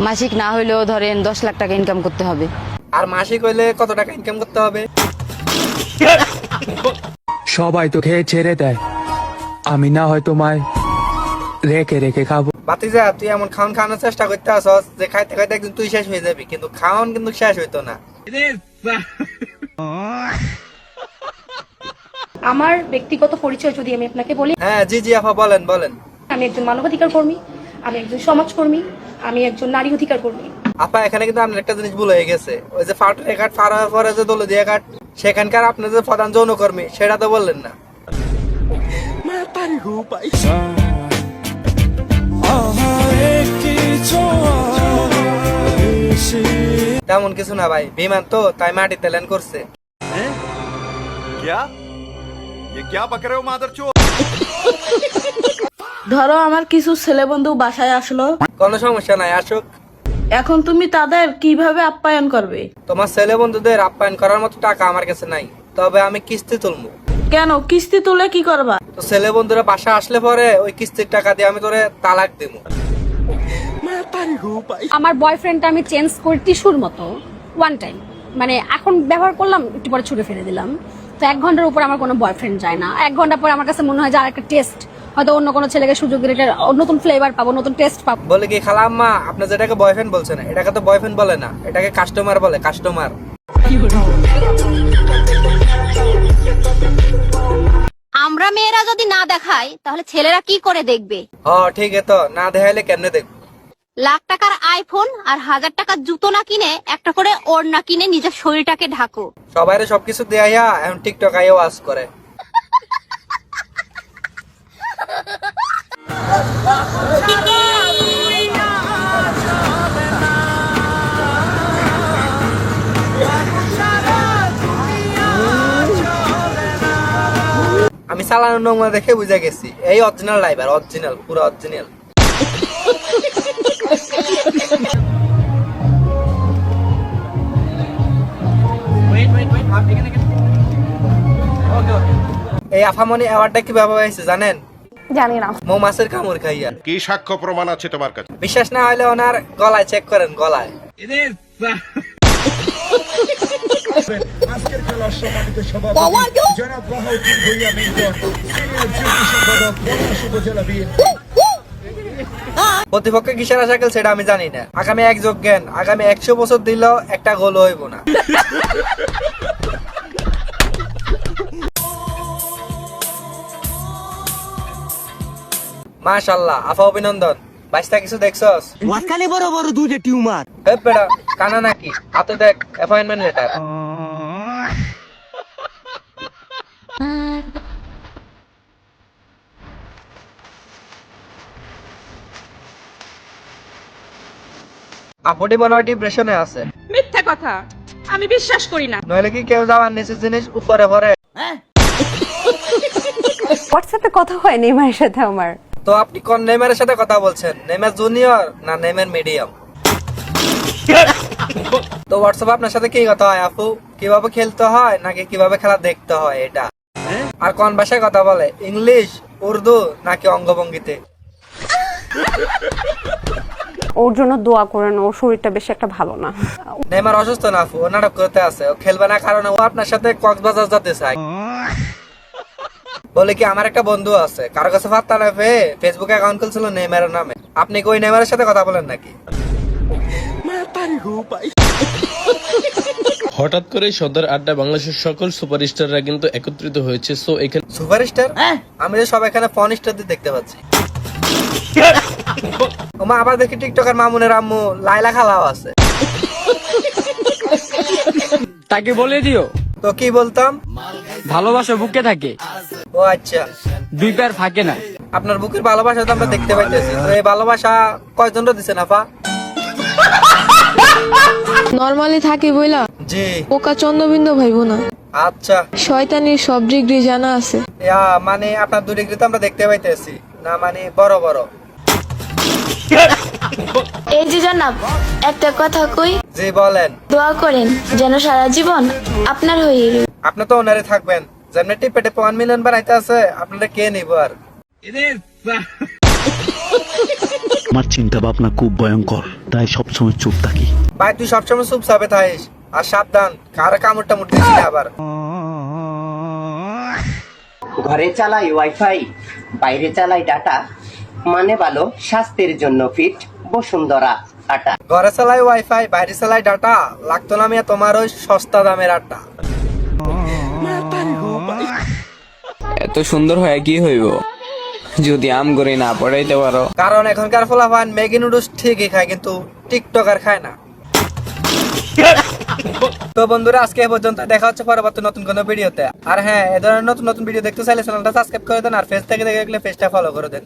মাসিক না হইলেও ধরেন 10 লাখ টাকা ইনকাম করতে হবে। আর মাসিক হইলে কত টাকা ইনকাম করতে হবে? সবাই তো খেয়ে ছেড়ে দেয়, আমি না হয় তোমায় রেখে রেখে খাবো। বাতিজা, তুই এমন খাওয়ান খাওয়ানোর চেষ্টা করতে আসস যে খাইতে খাইতে একদিন তুই শেষ হয়ে যাবি, কিন্তু খাওয়ান কিন্তু শেষ হইতো না। আমার ব্যক্তিগত পরিচয় যদি আমি আপনাকে বলি, হ্যাঁ জি জি আপা, বলেন বলেন। আমি একজন মানবাধিকার কর্মী, আমি একজন সমাজকর্মী, আমি একজন নারী অধিকার কর্মী। আপা, এখানে কিন্তু আপনার একটা জিনিস ভুল হয়ে গেছে। ওই যে ফাটুরে ঘাট পার হওয়ার পরে যে দৌলদিয়া ঘাট, সেখানকার আপনার যে প্রধান যৌনকর্মী, সেটা তো বললেন না। তেমন কিছু না ভাই, বিমান তো তাই মাটিতে ল্যান্ড করছে। ধরো আমার কিছু ছেলে বন্ধু বাসায় আসলো, কোনো সমস্যা নাই, আসুক। এখন তুমি তাদের কিভাবে আপ্যায়ন করবে? তোমার ছেলে বন্ধুদের আপ্যায়ন করার মতো টাকা আমার কাছে নাই, তবে আমি কিস্তি তুলবো। কেন, কিস্তি তুলে কি করবা? তো ছেলে বন্ধুরা বাসা আসলে পরে ওই কিস্তির টাকা দিয়ে আমি তোরে তালাক দেবো। আমার বয়ফ্রেন্ডটা আমি চেঞ্জ করি টিস্যুর মতো, ওয়ান টাইম, মানে এখন ব্যবহার করলাম, একটু পরে ছুঁড়ে ফেলে দিলাম। তো 1 ঘন্টার উপর আমার কোনো বয়ফ্রেন্ড যায় না। 1 ঘন্টা পরে আমার কাছে মনে হয় যে আর একটা টেস্ট, হয়তো অন্য কোনো ছেলেকে সুযোগ দিলে একটা নতুন ফ্লেভার পাবো, নতুন টেস্ট পাবো। বলে কি খালা আম্মা, আপনি যেটাকে বয়ফ্রেন্ড বলছেন, এটাকে তো বয়ফ্রেন্ড বলে না, এটাকে কাস্টমার বলে, কাস্টমার। আমরা মেয়েরা যদি না দেখাই তাহলে ছেলেরা কি করে দেখবে? ঠিক তো, না দেখাইলে কেমনে দেখবো? লাখ টাকার আইফোন আর 1000 টাকার জুতো না কিনে একটা করে ওড়না কিনে নিজের শরীরটাকে ঢাকো। সবাইরে সবকিছু দেয়া এখন টিকটক আইও ওয়াজ করে। আমি চালানোর নমুনা দেখে বুঝে গেছি এই অরিজিনাল ড্রাইভার, অরিজিনাল, পুরো অরিজিনাল। এই আফামনি অ্যাওয়ার্ডটা কিভাবে হয়েছে জানেন? জানি না। মৌমাছির কামড় খাইয়া। কি সাক্ষ্য প্রমাণ আছে তোমার কাছে? বিশ্বাস না হলে ওনার গলায় চেক করেন, গলায়। আজকের খেলার সম্মানিত সভাপতি জনাব বাহাউদ্দিন ভূঁইয়া মেজর, সিনিয়র যুগ্ম সম্পাদক পলাশ উপজেলা বিএনপি। প্রতিপক্ষে কিসের আশা খেলছে সেটা আমি জানি না। আগামী এক যোগ জ্ঞান, আগামী 100 বছর দিলেও একটা গোল হইব না। মাশাআল্লাহ, আফা অভিনন্দন। বাইশটা কিছু দেখছস? ওয়াকালে বড় বড় দুইটা টিউমার। এ বেটা, কানা নাকি? হাতে দেখ অ্যাপয়েন্টমেন্ট লেটার। আপুটি মনে হয় ডিপ্রেশনে আছে। মিথ্যা কথা, আমি বিশ্বাস করি না। নইলে কি কেউ যাওয়ার নিচে জিনিস উপরে ভরে? হোয়াটসঅ্যাপে কথা হয় নেইমারের সাথে আমার। তো আপনি কোন নেইমারের সাথে কথা বলছেন? নেইমার জুনিয়র না নেইমার মিডিয়াম? তো হোয়াটসঅ্যাপে আপনার সাথে কি কথা হয় আপু? কিভাবে খেলতে হয় নাকি কিভাবে খেলা দেখতে হয় এটা? আর কোন ভাষায় কথা বলে? ইংলিশ, উর্দু নাকি অঙ্গভঙ্গিতে? ওর জন্য দোয়া করেন, ওর শরীরটা বেশি একটা ভালো না। নেইমার অসুস্থ না আপু, ও নাটক করতে আছে। ও খেলবে না কারণ ও আপনার সাথে কক্সবাজার যেতে চায়। বলে কি আমার একটা বন্ধু আছে, কারো কাছে পাত্তা না পেয়ে ফেসবুকে অ্যাকাউন্ট খুলছিল নেইমারের নামে। আপনি কি ওই নেইমারের সাথে কথা বলেন নাকি? হঠাৎ করে সদর আড্ডা বাংলাদেশের সকল সুপারস্টাররা কিন্তু একত্রিত হয়েছে। সো এখানে সুপারস্টার? আমি তো সব এখানে ফোন স্টার দিয়ে দেখতে পাচ্ছি। ওমা, আবার দেখি টিকটকার মামুনের আম্মু লাইলা খালাও আছে। তাকে বলে দিও তো কি বলতাম? ভালোবাসা বুকে থাকে, ও আচ্ছা, 2 পার ফাঁকে না। আপনার বুকের ভালোবাসা তো আমরা দেখতে পাইতেছি। তো এই ভালোবাসা কয়জনটা দিছেন আপা? নরমালি থাকি বইলা জি। পোকা চন্দ্রবিন্দু ভাইব না। আচ্ছা, শয়তানির সব ডিগ্রি জানা আছে। মানে আপনার 2 ডিগ্রি তো আমরা দেখতে পাইতেছি না, মানে বড় বড়। এই যে জনাব, একটা কথা কই। জি বলেন। দোয়া করেন যেন সারা জীবন আপনার হয়ে রই। আপনি তো ওনারে থাকবেন, যেমনি টিপে টিপে 1 মিলিয়ন বানাইতে আছে, আপনারা কে নিব আর? আমার চিন্তা ভাবনা খুব ভয়ঙ্কর। তাই সবসময় চুপ থাকি। ভাই তুই সবসময় চুপ চাপে থাকিস, আর সাবধান কারো কামড় টামড় দিস না আবার। ঘরে চালাই ওয়াইফাই, বাইরে চালাই ডাটা, মানে ভালো স্বাস্থ্যের জন্য ফিট বসুন্ধরা আটা। ঘরে চালাই ওয়াইফাই, বাইরে চালাই ডাটা, লাগতো না মিয়া তোমার ওই সস্তা দামের আটা। এত সুন্দর হয় কি হইব যদি আম করে না পড়াইতে পারো। কারণ এখনকার ফলাফল ম্যাগি নুডলস ঠিকই খায় কিন্তু টিকটক আর খায় না। তো বন্ধুরা আজকে এই পর্যন্ত, দেখা হচ্ছে পরবর্তী নতুন কোনো ভিডিওতে। আর হ্যাঁ, এ ধরনের নতুন নতুন ভিডিও দেখতে চাইলে চ্যানেলটা সাবস্ক্রাইব করে দেন, আর পেজ থেকে দেখলে পেজটা ফলো করে দেন।